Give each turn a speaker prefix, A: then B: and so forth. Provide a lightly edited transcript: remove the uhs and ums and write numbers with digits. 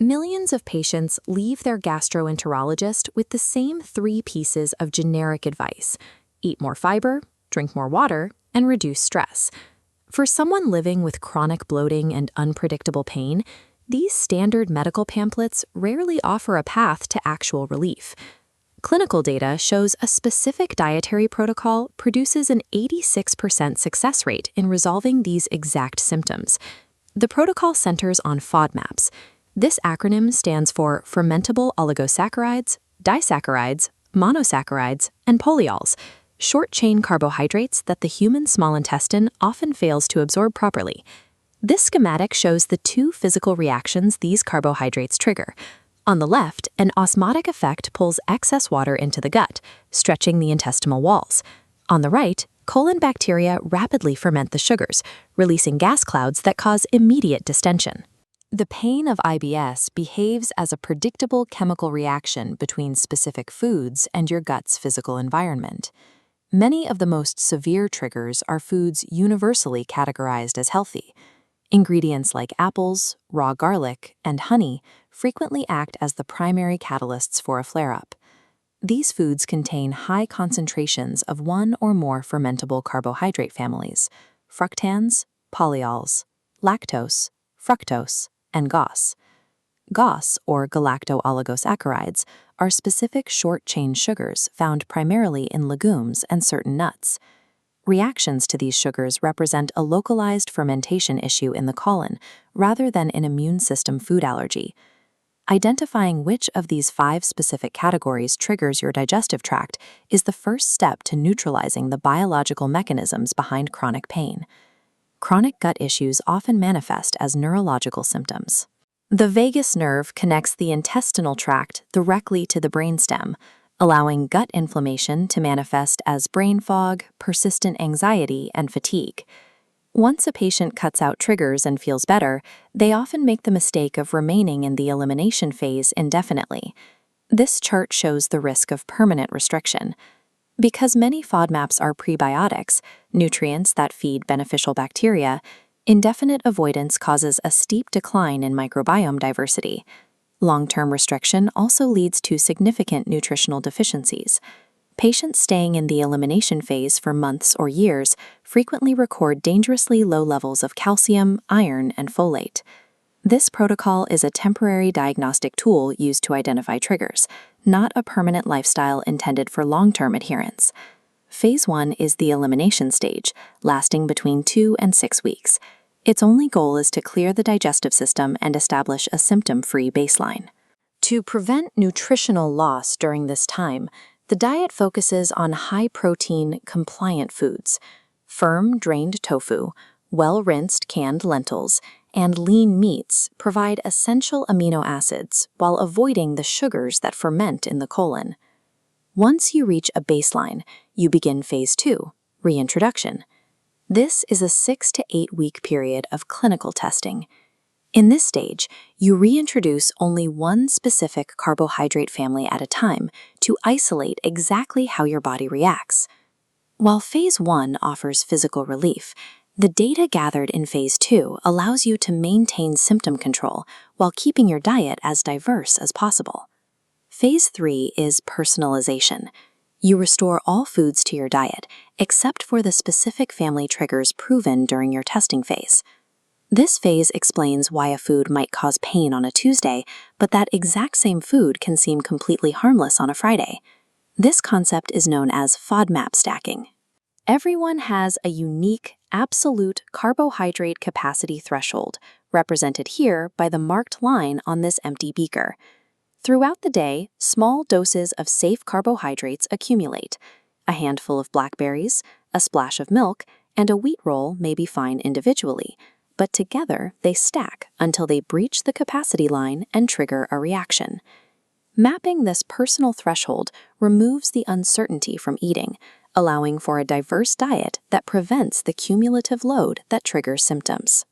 A: Millions of patients leave their gastroenterologist with the same 3 pieces of generic advice: eat more fiber, drink more water, and reduce stress. For someone living with chronic bloating and unpredictable pain, these standard medical pamphlets rarely offer a path to actual relief. Clinical data shows a specific dietary protocol produces an 86% success rate in resolving these exact symptoms. The protocol centers on FODMAPs. This acronym stands for fermentable oligosaccharides, disaccharides, monosaccharides, and polyols, short-chain carbohydrates that the human small intestine often fails to absorb properly. This schematic shows the 2 physical reactions these carbohydrates trigger. On the left, an osmotic effect pulls excess water into the gut, stretching the intestinal walls. On the right, colon bacteria rapidly ferment the sugars, releasing gas clouds that cause immediate distension. The pain of IBS behaves as a predictable chemical reaction between specific foods and your gut's physical environment. Many of the most severe triggers are foods universally categorized as healthy. Ingredients like apples, raw garlic, and honey frequently act as the primary catalysts for a flare-up. These foods contain high concentrations of one or more fermentable carbohydrate families: fructans, polyols, lactose, fructose, and GOS. GOS, or galacto-oligosaccharides, are specific short-chain sugars found primarily in legumes and certain nuts. Reactions to these sugars represent a localized fermentation issue in the colon rather than an immune system food allergy. Identifying which of these 5 specific categories triggers your digestive tract is the first step to neutralizing the biological mechanisms behind chronic pain. Chronic gut issues often manifest as neurological symptoms. The vagus nerve connects the intestinal tract directly to the brainstem, allowing gut inflammation to manifest as brain fog, persistent anxiety, and fatigue. Once a patient cuts out triggers and feels better, they often make the mistake of remaining in the elimination phase indefinitely. This chart shows the risk of permanent restriction. Because many FODMAPs are prebiotics, nutrients that feed beneficial bacteria, indefinite avoidance causes a steep decline in microbiome diversity. Long-term restriction also leads to significant nutritional deficiencies. Patients staying in the elimination phase for months or years frequently record dangerously low levels of calcium, iron, and folate. This protocol is a temporary diagnostic tool used to identify triggers, not a permanent lifestyle intended for long-term adherence. Phase 1 is the elimination stage, lasting between 2 and 6 weeks. Its only goal is to clear the digestive system and establish a symptom-free baseline. To prevent nutritional loss during this time, the diet focuses on high-protein, compliant foods: firm, drained tofu, well-rinsed canned lentils, and lean meats provide essential amino acids while avoiding the sugars that ferment in the colon. Once you reach a baseline, you begin Phase 2, reintroduction. This is a 6 to 8 week period of clinical testing. In this stage, you reintroduce only one specific carbohydrate family at a time to isolate exactly how your body reacts. While Phase 1 offers physical relief, the data gathered in Phase 2 allows you to maintain symptom control while keeping your diet as diverse as possible. Phase 3 is personalization. You restore all foods to your diet, except for the specific family triggers proven during your testing phase. This phase explains why a food might cause pain on a Tuesday, but that exact same food can seem completely harmless on a Friday. This concept is known as FODMAP stacking. Everyone has a unique, absolute carbohydrate capacity threshold, represented here by the marked line on this empty beaker. Throughout the day, small doses of safe carbohydrates accumulate. A handful of blackberries, a splash of milk, and a wheat roll may be fine individually, but together they stack until they breach the capacity line and trigger a reaction. Mapping this personal threshold removes the uncertainty from eating, allowing for a diverse diet that prevents the cumulative load that triggers symptoms.